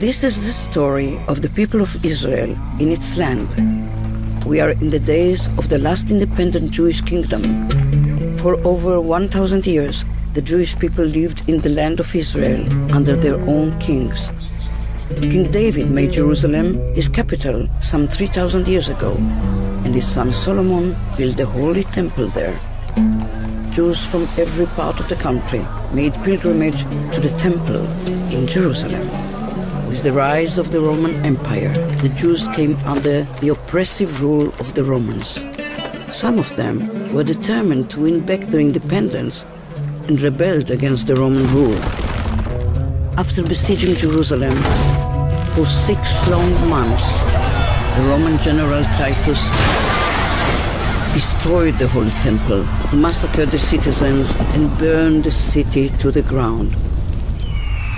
This is the story of the people of Israel in its land. We are in the days of the last independent Jewish kingdom. For over 1,000 years, the Jewish people lived in the land of Israel under their own kings. King David made Jerusalem his capital some 3,000 years ago, and his son Solomon built the Holy Temple there. Jews from every part of the country made pilgrimage to the temple in Jerusalem. With the rise of the Roman Empire, the Jews came under the oppressive rule of the Romans. Some of them were determined to win back their independence and rebelled against the Roman rule. After besieging Jerusalem for 6 long months, the Roman general Titus destroyed the Holy Temple, massacred the citizens, and burned the city to the ground.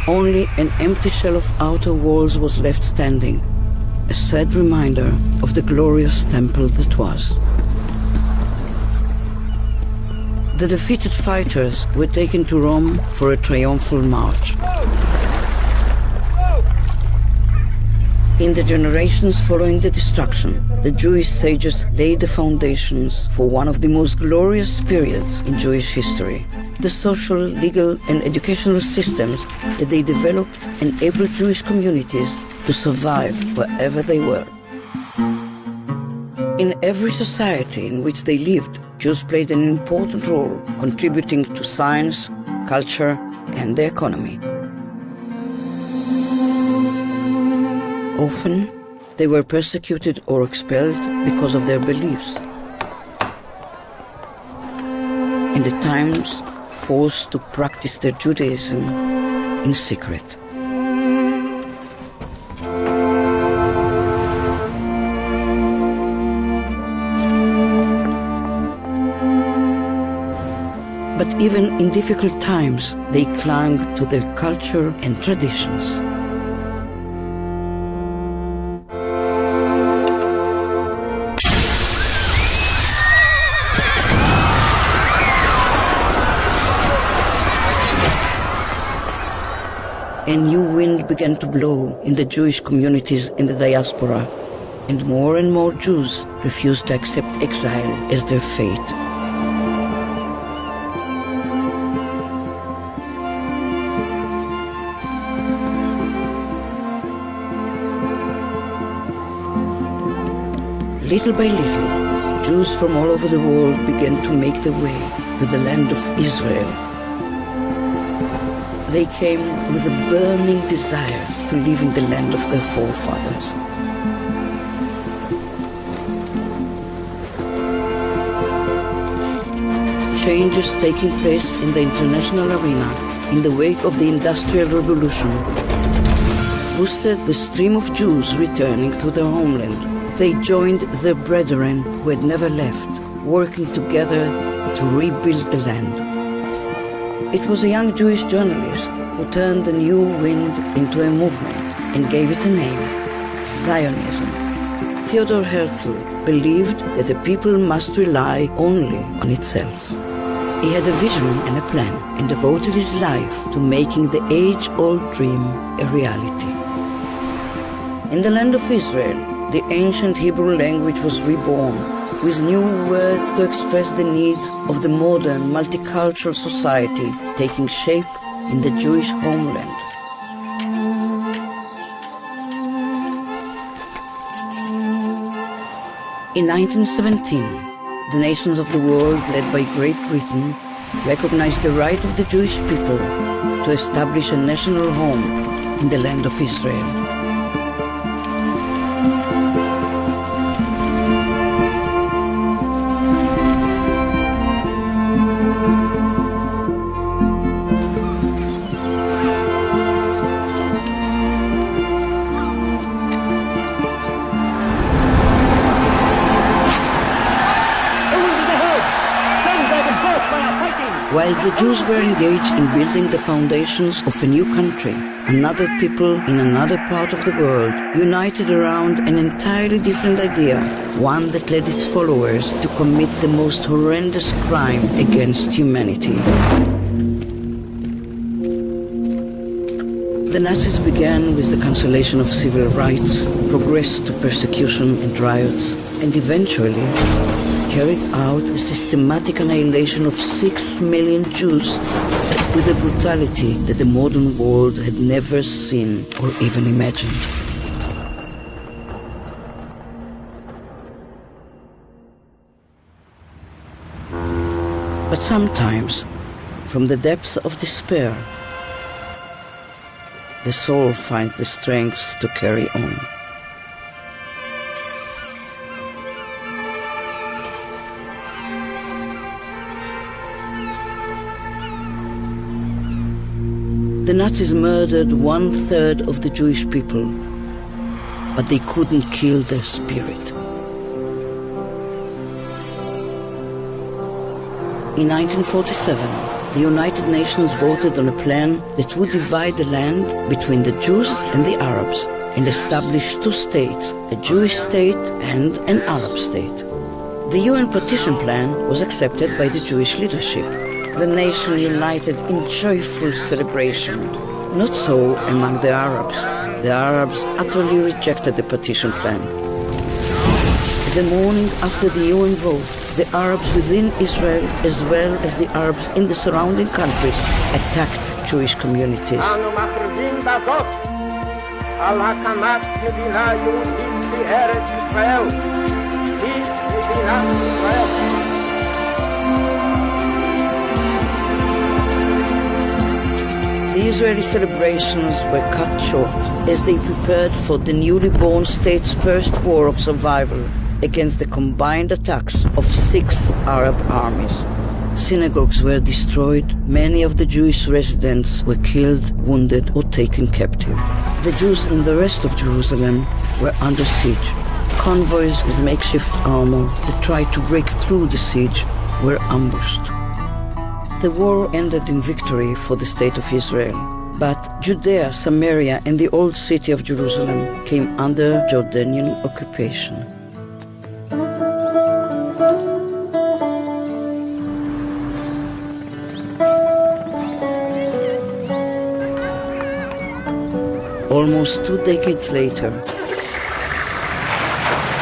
Only an empty shell of outer walls was left standing, a sad reminder of the glorious temple that was. The defeated fighters were taken to Rome for a triumphal march. In the generations following the destruction, the Jewish sages laid the foundations for one of the most glorious periods in Jewish history. The social, legal, and educational systems that they developed enabled Jewish communities to survive wherever they were. In every society in which they lived, Jews played an important role, contributing to science, culture, and the economy. Often, they were persecuted or expelled because of their beliefs, and at times forced to practice their Judaism in secret. But even in difficult times, they clung to their culture and traditions. A new wind began to blow in the Jewish communities in the diaspora, and more Jews refused to accept exile as their fate. Little by little, Jews from all over the world began to make their way to the land of Israel. They came with a burning desire to live in the land of their forefathers. Changes taking place in the international arena in the wake of the Industrial Revolution boosted the stream of Jews returning to their homeland. They joined their brethren who had never left, working together to rebuild the land. It was a young Jewish journalist who turned the new wind into a movement and gave it a name, Zionism. Theodor Herzl believed that a people must rely only on itself. He had a vision and a plan and devoted his life to making the age-old dream a reality. In the land of Israel, the ancient Hebrew language was reborn, with new words to express the needs of the modern multicultural society taking shape in the Jewish homeland. In 1917, the nations of the world, led by Great Britain, recognized the right of the Jewish people to establish a national home in the land of Israel. While the Jews were engaged in building the foundations of a new country, another people in another part of the world united around an entirely different idea, one that led its followers to commit the most horrendous crime against humanity. The Nazis began with the cancellation of civil rights, progressed to persecution and riots, and eventually carried out a systematic annihilation of 6 million Jews with a brutality that the modern world had never seen or even imagined. But sometimes, from the depths of despair, the soul finds the strength to carry on. The Nazis murdered 1/3 of the Jewish people, but they couldn't kill their spirit. In 1947, the United Nations voted on a plan that would divide the land between the Jews and the Arabs and establish 2 states, a Jewish state and an Arab state. The UN partition plan was accepted by the Jewish leadership. The nation united in joyful celebration. Not so among the Arabs. The Arabs utterly rejected the partition plan. The morning after the UN vote, the Arabs within Israel, as well as the Arabs in the surrounding countries, attacked Jewish communities. The Israeli celebrations were cut short as they prepared for the newly born state's first war of survival against the combined attacks of 6 Arab armies. Synagogues were destroyed, many of the Jewish residents were killed, wounded, or taken captive. The Jews in the rest of Jerusalem were under siege. Convoys with makeshift armor that tried to break through the siege were ambushed. The war ended in victory for the State of Israel, but Judea, Samaria, and the old city of Jerusalem came under Jordanian occupation. Almost 2 decades later,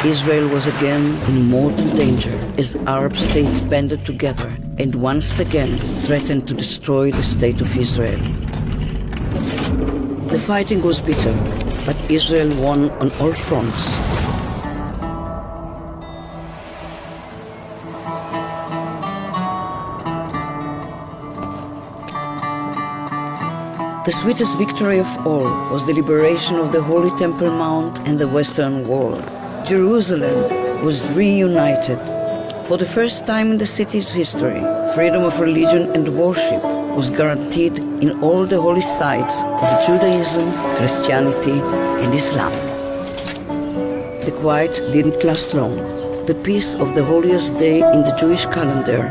Israel was again in mortal danger as Arab states banded together and once again threatened to destroy the state of Israel. The fighting was bitter, but Israel won on all fronts. The sweetest victory of all was the liberation of the Holy Temple Mount and the Western Wall. Jerusalem was reunited. For the first time in the city's history, freedom of religion and worship was guaranteed in all the holy sites of Judaism, Christianity, and Islam. The quiet didn't last long. The peace of the holiest day in the Jewish calendar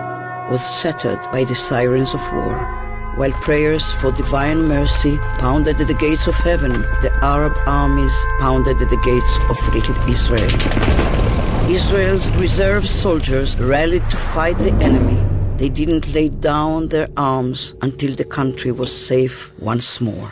was shattered by the sirens of war. While prayers for divine mercy pounded at the gates of heaven, the Arab armies pounded at the gates of little Israel. Israel's reserve soldiers rallied to fight the enemy. They didn't lay down their arms until the country was safe once more.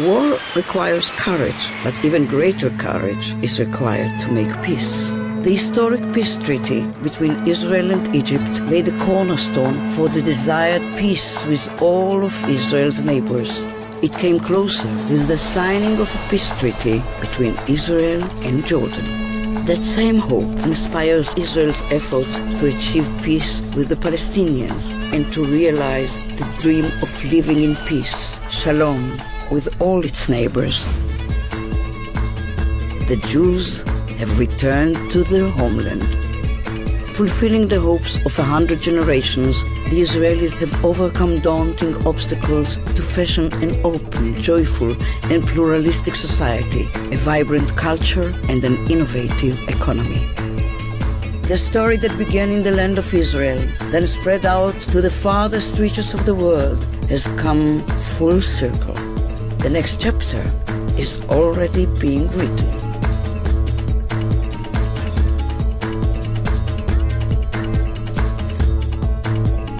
War requires courage, but even greater courage is required to make peace. The historic peace treaty between Israel and Egypt laid a cornerstone for the desired peace with all of Israel's neighbors. It came closer with the signing of a peace treaty between Israel and Jordan. That same hope inspires Israel's efforts to achieve peace with the Palestinians and to realize the dream of living in peace, shalom, with all its neighbors. The Jews have returned to their homeland. Fulfilling the hopes of 100 generations, the Israelis have overcome daunting obstacles to fashion an open, joyful, and pluralistic society, a vibrant culture, and an innovative economy. The story that began in the land of Israel, then spread out to the farthest reaches of the world, has come full circle. The next chapter is already being written.